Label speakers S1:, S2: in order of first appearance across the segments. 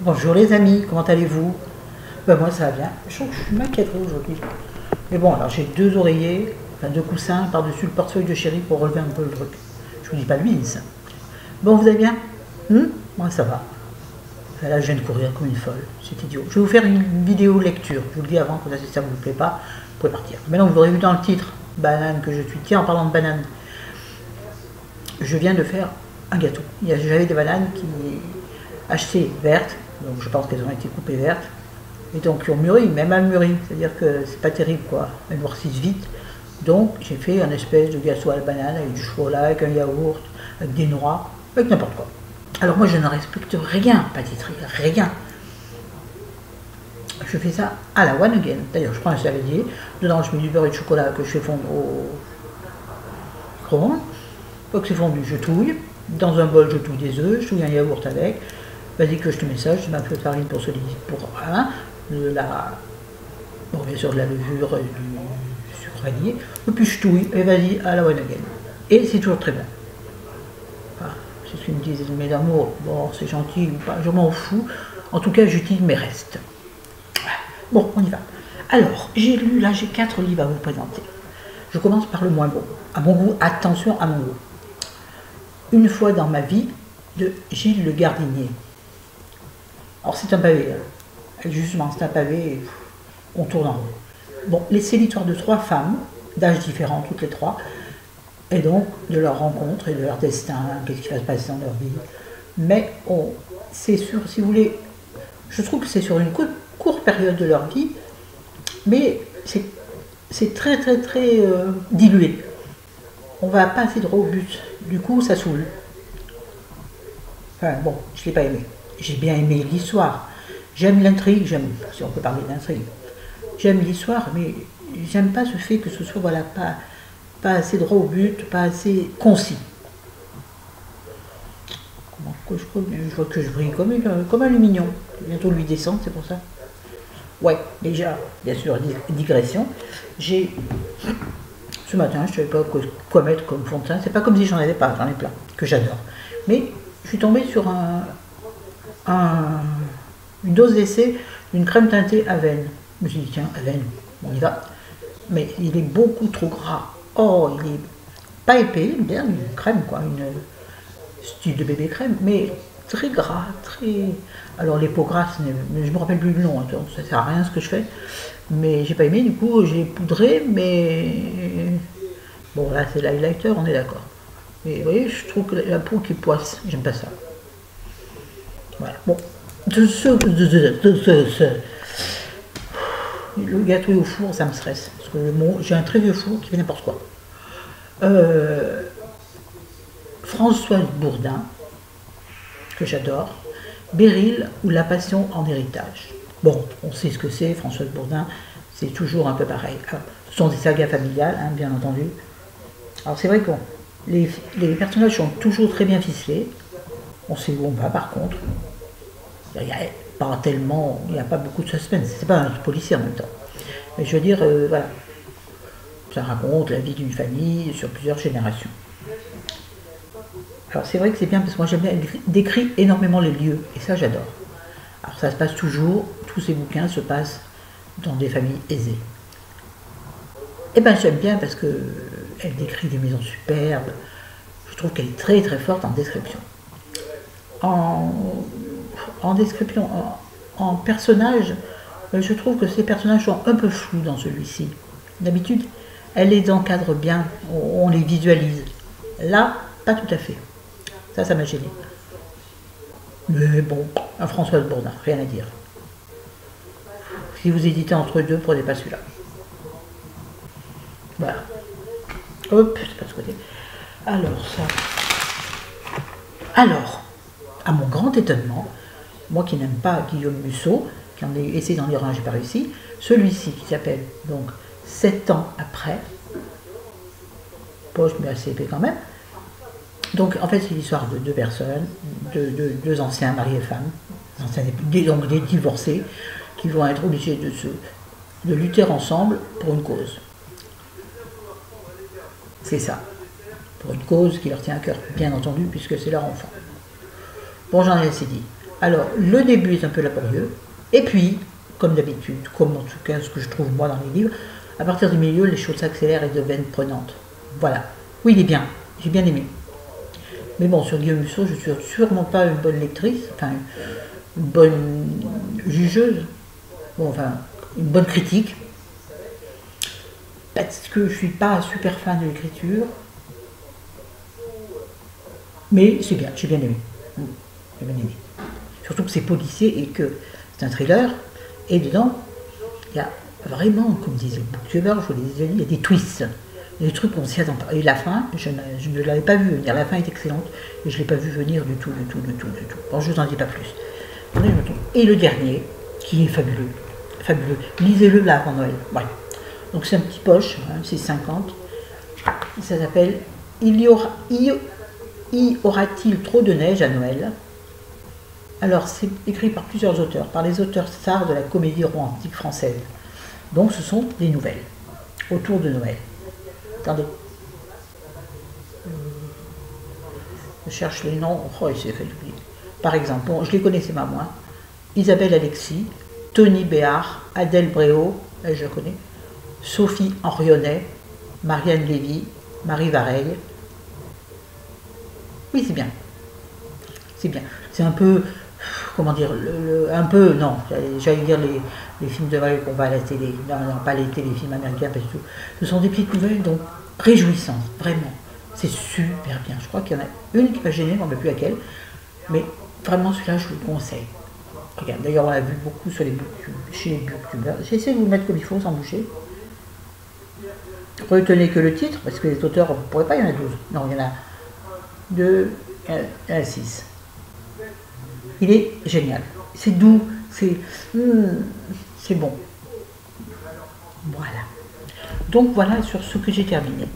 S1: Bonjour les amis, comment allez-vous? Ben moi ça va bien, je trouve que je suis m'inquiéterai aujourd'hui. Mais bon, alors j'ai deux oreillers, enfin deux coussins par-dessus le portefeuille de chéri pour relever un peu le truc. Je vous dis pas lui, ça. Bon, vous allez bien? Moi ça va. Là je viens de courir comme une folle, c'est idiot. Je vais vous faire une vidéo lecture, je vous le dis avant, que si ça ne vous plaît pas, vous pouvez partir. Maintenant vous aurez vu dans le titre, banane que je suis. Tiens, en parlant de banane, je viens de faire un gâteau. J'avais des bananes qui achetées vertes, donc je pense qu'elles ont été coupées vertes, et donc qui ont mûri, même mal mûri, c'est-à-dire que c'est pas terrible quoi, elles noircissent vite. Donc j'ai fait un espèce de gâteau à la banane avec du chocolat, avec un yaourt, avec des noix, avec n'importe quoi. Alors moi je ne respecte rien, pâtisserie, rien. Je fais ça à la one again. D'ailleurs je prends un saladier, dedans je mets du beurre et du chocolat que je fais fondre au micro-ondes. Une fois que c'est fondu, je touille. Dans un bol je touille des œufs, je touille un yaourt avec. Vas-y que je te mets ça, je mets un peu de farine pour solidifier, pour bon, bien sûr de la levure et du sucre vanillé. Et puis je touille, et vas-y à la one again. Et c'est toujours très bon. Voilà. C'est ce qu'ils me disent, mes amours, bon c'est gentil ou pas, je m'en fous. En tout cas j'utilise mes restes. Bon, on y va. Alors, j'ai lu, là j'ai 4 livres à vous présenter. Je commence par le moins beau. À mon goût, attention à mon goût. Une fois dans ma vie, de Gilles Le Gardinier. Alors c'est un pavé, hein. Justement c'est un pavé, on tourne en rond. Bon, c'est l'histoire de 3 femmes, d'âges différents toutes les 3, et donc de leur rencontre et de leur destin, qu'est-ce qui va se passer dans leur vie. Mais c'est sur, si vous voulez, je trouve que c'est sur une courte période de leur vie, mais c'est très dilué. On va pas assez droit au but, du coup ça saoule. Enfin bon, je l'ai pas aimé. J'ai bien aimé l'histoire. J'aime l'intrigue, si on peut parler d'intrigue. J'aime l'histoire, mais j'aime pas ce fait que ce soit voilà, pas assez droit au but, pas assez concis. Je vois que je brille comme un lumignon. Bientôt lui descendre, c'est pour ça. Ouais, déjà, bien sûr, digression. Ce matin, je ne savais pas quoi mettre comme fond de teint. C'est pas comme si j'en avais pas, j'en ai plein, que j'adore. Mais je suis tombée sur une dose d'essai d'une crème teintée Avène. Je me suis dit, tiens, Avène, on y va. Mais il est beaucoup trop gras. Oh, il est pas épais, bien une crème, quoi, une style de bébé crème, mais très gras, très... Alors les peaux grasses, je me rappelle plus le nom, donc ça sert à rien ce que je fais. Mais j'ai pas aimé, du coup j'ai poudré, mais... Bon là c'est l'highlighter, on est d'accord. Mais vous voyez, je trouve que la peau qui poisse, j'aime pas ça. Voilà, bon. Le gâteau est au four, ça me stresse. Parce que j'ai un très vieux four qui fait n'importe quoi. Françoise Bourdin, que j'adore. Béryl ou La Passion en héritage. Bon, on sait ce que c'est, Françoise Bourdin, c'est toujours un peu pareil. Alors, ce sont des sagas familiales, hein, bien entendu. Alors c'est vrai que les personnages sont toujours très bien ficelés. On sait où on va par contre. Il n'y a pas tellement, il n'y a pas beaucoup de suspense. C'est pas un policier en même temps. Mais je veux dire, voilà. Ça raconte la vie d'une famille sur plusieurs générations. Alors c'est vrai que c'est bien parce que moi j'aime bien, elle décrit énormément les lieux, et ça j'adore. Alors ça se passe toujours, tous ces bouquins se passent dans des familles aisées. Et bien j'aime bien parce qu'elle décrit des maisons superbes, je trouve qu'elle est très forte en description. En description, en personnage, je trouve que ces personnages sont un peu flous dans celui-ci. D'habitude, elle les encadre bien, on les visualise. Là, pas tout à fait. Ça m'a gêné. Mais bon, un Françoise Bourdin, rien à dire. Si vous hésitez entre deux, prenez pas celui-là. Voilà. Hop, c'est pas ce côté. Alors, ça. Alors, à mon grand étonnement, moi qui n'aime pas Guillaume Musso, qui en ai essayé d'en lire un, j'ai pas réussi, celui-ci qui s'appelle donc 7 ans après, poche mais assez épais quand même. Donc en fait c'est l'histoire de 2 personnes, de 2 anciens maris et femmes, donc des divorcés, qui vont être obligés de lutter ensemble pour une cause. C'est ça. Pour une cause qui leur tient à cœur, bien entendu, puisque c'est leur enfant. Bon, j'en ai assez dit. Alors, le début est un peu laborieux, et puis, comme d'habitude, comme en tout cas ce que je trouve moi dans les livres, à partir du milieu, les choses s'accélèrent et deviennent prenantes. Voilà. Oui, il est bien, j'ai bien aimé. Mais bon, sur Guillaume Musso, je ne suis sûrement pas une bonne lectrice, enfin, une bonne jugeuse, bon, enfin, une bonne critique, parce que je ne suis pas super fan de l'écriture, mais c'est bien, j'ai bien aimé. J'ai bien aimé. Surtout que c'est policier et que c'est un thriller, et dedans, il y a vraiment, comme disait le booktuber, je vous l'ai déjà dit, il y a des twists, des trucs qu'on s'y attend pas. Et la fin, je ne l'avais pas vu venir, la fin est excellente, et je ne l'ai pas vu venir du tout. Bon, je ne vous en dis pas plus. Et le dernier, qui est fabuleux, fabuleux, lisez-le là avant Noël. Voilà. Donc c'est un petit poche, hein, c'est 50, ça s'appelle y aura-t-il trop de neige à Noël? Alors, c'est écrit par plusieurs auteurs, par les auteurs stars de la comédie romantique française. Donc, ce sont des nouvelles autour de Noël. Attendez. Je cherche les noms. Oh, il s'est fait oublier. Par exemple, bon, je les connaissais pas moi. Isabelle Alexis, Tony Béard, Adèle Bréau, je la connais, Sophie Henrionnet, Marianne Lévy, Marie Vareille. Oui, c'est bien. C'est bien. C'est un peu, comment dire, un peu, non, j'allais dire les films de Noël qu'on va à la télé. Non, pas les téléfilms américains, pas du tout. Ce sont des petites nouvelles, donc réjouissantes, vraiment. C'est super bien. Je crois qu'il y en a une qui m'a gênée, je ne sais plus laquelle. Mais vraiment, celui-là, je vous le conseille. Regarde, d'ailleurs, on l'a vu beaucoup sur chez les booktubers. J'essaie de vous mettre comme il faut, sans bouger. Retenez que le titre, parce que les auteurs, vous ne pourrez pas, il y en a 12. Non, il y en a 2, il y en a 6. Il est génial. C'est doux, c'est bon. Voilà. Donc voilà sur ce que j'ai terminé.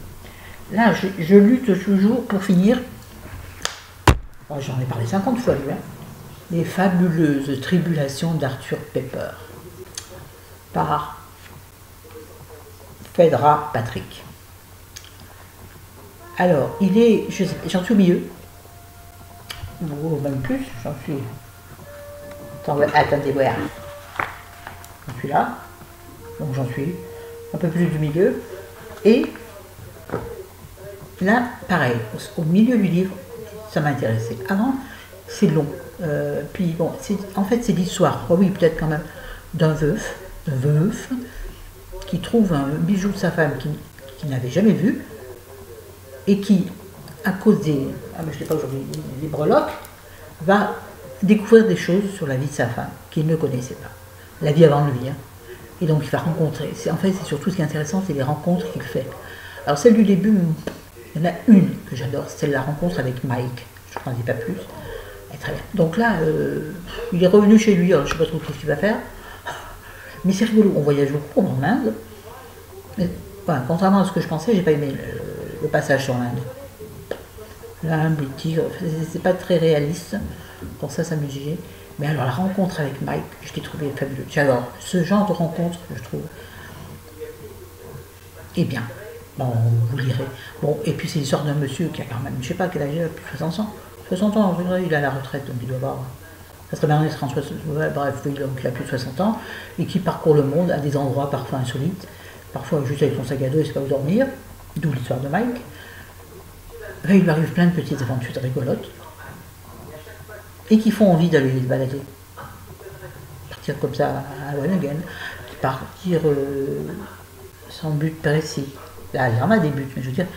S1: Là, je lutte toujours pour finir. Oh, j'en ai parlé 50 fois, lui, hein. Les fabuleuses tribulations d'Arthur Pepper par Phaedra Patrick. Alors, il est, j'en suis au milieu, ou même plus, j'en suis, attendez, voilà, j'en suis là, donc j'en suis un peu plus du milieu, et là, pareil, au milieu du livre, ça m'a intéressé. Avant, c'est long, puis bon, en fait c'est l'histoire, oui peut-être quand même, d'un veuf, qui trouve un bijou de sa femme qu'il n'avait jamais vu, et qui, à cause des, je ne sais pas aujourd'hui, des breloques, va découvrir des choses sur la vie de sa femme qu'il ne connaissait pas, la vie avant lui, hein. Et donc il va rencontrer, en fait c'est surtout ce qui est intéressant, c'est les rencontres qu'il fait. Alors celle du début, il y en a une que j'adore, c'est la rencontre avec Mike, je n'en dis pas plus, elle est très bien. Donc là, il est revenu chez lui, alors je ne sais pas trop ce qu'il va faire, mais c'est rigolo, on voyage beaucoup en Inde, mais voilà, contrairement à ce que je pensais, j'ai pas aimé le passage sur l'Inde. L'Inde, les tigres, c'est pas très réaliste, pour ça me gênait. Mais alors la rencontre avec Mike, je l'ai trouvé fabuleux. J'adore ce genre de rencontre, je trouve. Eh bien, bon, vous lirez. Bon, et puis c'est l'histoire d'un monsieur qui a quand même, je sais pas quel âge il a, plus de 60 ans. 60 ans, il est à la retraite, donc il doit avoir. Ça serait bien d'être en 60, bref, donc il a plus de 60 ans, et qui parcourt le monde à des endroits parfois insolites, parfois juste avec son sac à dos et c'est pas où dormir, d'où l'histoire de Mike. Là, il lui arrive plein de petites aventures rigolotes, et qui font envie d'aller les balader. Partir comme ça à One Again, partir sans but précis. Là, il y en a des buts, mais je veux dire,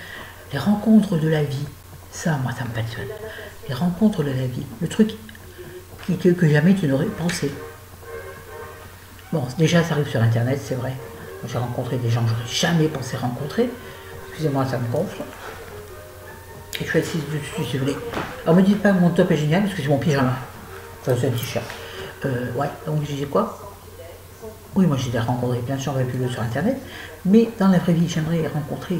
S1: les rencontres de la vie, ça, moi, ça me passionne. Les rencontres de la vie, le truc que jamais tu n'aurais pensé. Bon, déjà, ça arrive sur Internet, c'est vrai. J'ai rencontré des gens que j'aurais jamais pensé rencontrer. Excusez-moi, ça me gonfle. Et je suis assise dessus, si vous voulez. Alors, me dites pas que mon top est génial, parce que c'est mon pyjama. Enfin, c'est un t-shirt. Ouais, donc je disais quoi? Oui, moi j'ai rencontré plein de gens fabuleux sur Internet, mais dans la vraie vie, j'aimerais rencontrer.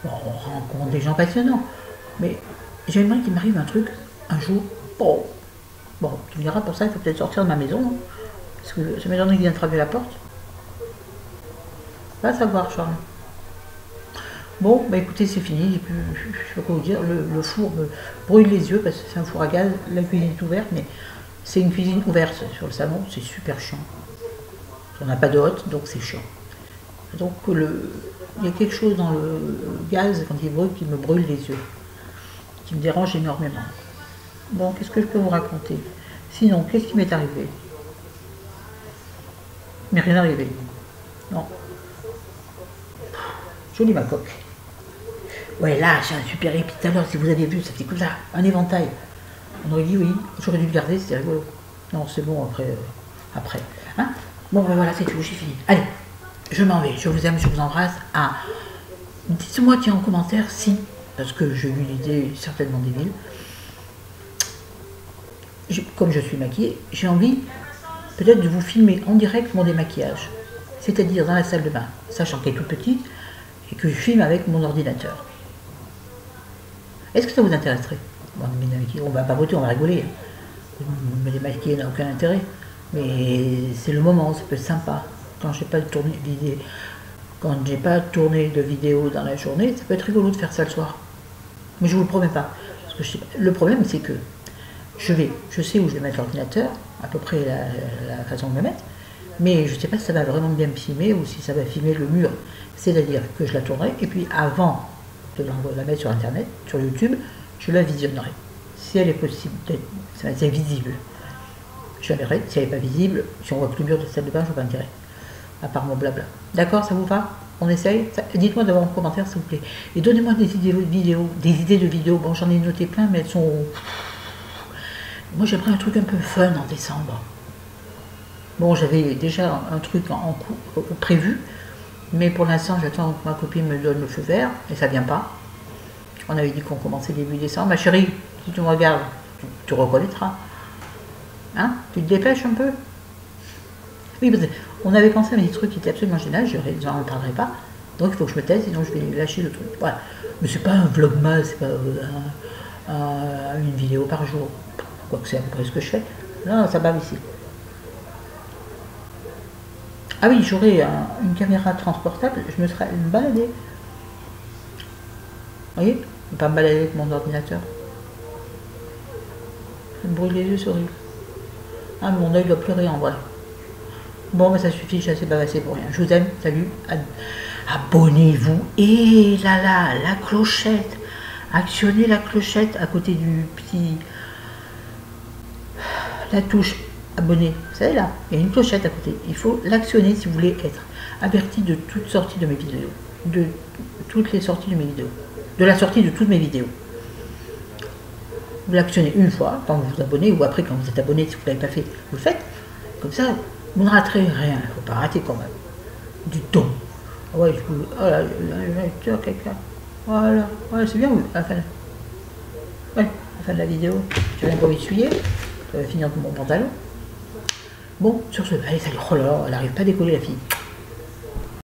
S1: Bon, on rencontre des gens passionnants, mais j'aimerais qu'il m'arrive un truc un jour. Bon, tu me diras, pour ça, il faut peut-être sortir de ma maison, hein, parce que ça m'étonnerait qu'il vienne frapper la porte. Va savoir, Charles. Bon, bah écoutez, c'est fini, je sais pas quoi vous dire, le four me brûle les yeux parce que c'est un four à gaz, la cuisine est ouverte, mais c'est une cuisine ouverte sur le salon, c'est super chiant. On n'a pas de hotte, donc c'est chiant. Donc il y a quelque chose dans le gaz quand il brûle qui me brûle les yeux, qui me dérange énormément. Bon, qu'est-ce que je peux vous raconter? Sinon, qu'est-ce qui m'est arrivé? Il m'est rien arrivé. Non. Jolie ma coque. Ouais, là, j'ai un super épi tout à l'heure, si vous avez vu, ça fait comme ça, un éventail. On aurait dit oui, j'aurais dû le garder, c'était rigolo. Non, c'est bon, après. Hein, bon, ben voilà, c'est tout, j'ai fini. Allez, je m'en vais, je vous aime, je vous embrasse. Ah, dites-moi, tiens, en commentaire, si, parce que j'ai eu l'idée certainement débile, comme je suis maquillée, j'ai envie peut-être de vous filmer en direct mon démaquillage. C'est-à-dire dans la salle de bain, sachant qu'elle est toute petite, et que je filme avec mon ordinateur. Est-ce que ça vous intéresserait? Bon, on va papoter, on va rigoler. Me démaquiller n'a aucun intérêt. Mais c'est le moment, ça peut être sympa. Quand j'ai pas tourné de vidéo dans la journée, ça peut être rigolo de faire ça le soir. Mais je vous le promets pas. Parce que je sais pas. Le problème, c'est que je sais où je vais mettre l'ordinateur, à peu près la façon de le mettre, mais je ne sais pas si ça va vraiment bien me filmer ou si ça va filmer le mur. C'est-à-dire que je la tournerai, et puis avant de la mettre sur Internet, sur YouTube, je la visionnerai. Si elle est possible, c'est visible, je la verrai. Si elle n'est pas visible, si on voit que le mur de salle de bain, je vois pas intérêt. À part mon blabla. D'accord, ça vous va? On essaye? Dites-moi d'abord en commentaire, s'il vous plaît. Et donnez-moi des idées de vidéos. Bon, j'en ai noté plein, mais elles sont... Moi, j'aimerais un truc un peu fun en décembre. Bon, j'avais déjà un truc prévu, mais pour l'instant, j'attends que ma copine me donne le feu vert, et ça vient pas. On avait dit qu'on commençait début décembre. Ma chérie, si tu me regardes, tu reconnaîtras. Hein? Tu te dépêches un peu? Oui, parce qu'on avait pensé à des trucs qui étaient absolument géniaux, je n'en parlerai pas. Donc il faut que je me taise, sinon je vais lâcher le truc. Voilà. Mais c'est pas un vlogmas, c'est pas une vidéo par jour. Quoique c'est à peu près ce que je fais. Non, ça va ici. Ah oui, j'aurais une caméra transportable, je me serais baladée. Vous voyez? Je ne vais pas me balader avec mon ordinateur. Ça me brûle les yeux, c'est horrible. Ah, mon œil doit pleurer en vrai. Bon, ben ça suffit, j'ai assez bavassé pour rien. Je vous aime, salut. Abonnez-vous. Et là, la clochette. Actionnez la clochette à côté du petit... La touche abonné. Vous savez là, il y a une clochette à côté. Il faut l'actionner si vous voulez être averti de toute sortie de mes vidéos. De toutes les sorties de mes vidéos. De la sortie de toutes mes vidéos. Vous l'actionnez une fois quand vous vous abonnez, ou après quand vous êtes abonné, si vous ne l'avez pas fait, vous le faites. Comme ça, vous ne raterez rien. Il ne faut pas rater quand même. Du ton. Ah ouais, je vous... Oh là, quelqu'un. Voilà. Ouais, c'est bien, oui. À la fin. Ouais, à la fin de la vidéo. J'ai rien pour m'essuyer. Ça va finir dans mon pantalon. Bon, sur ce, allez, salut. Oh là là, elle n'arrive pas à décoller la fille.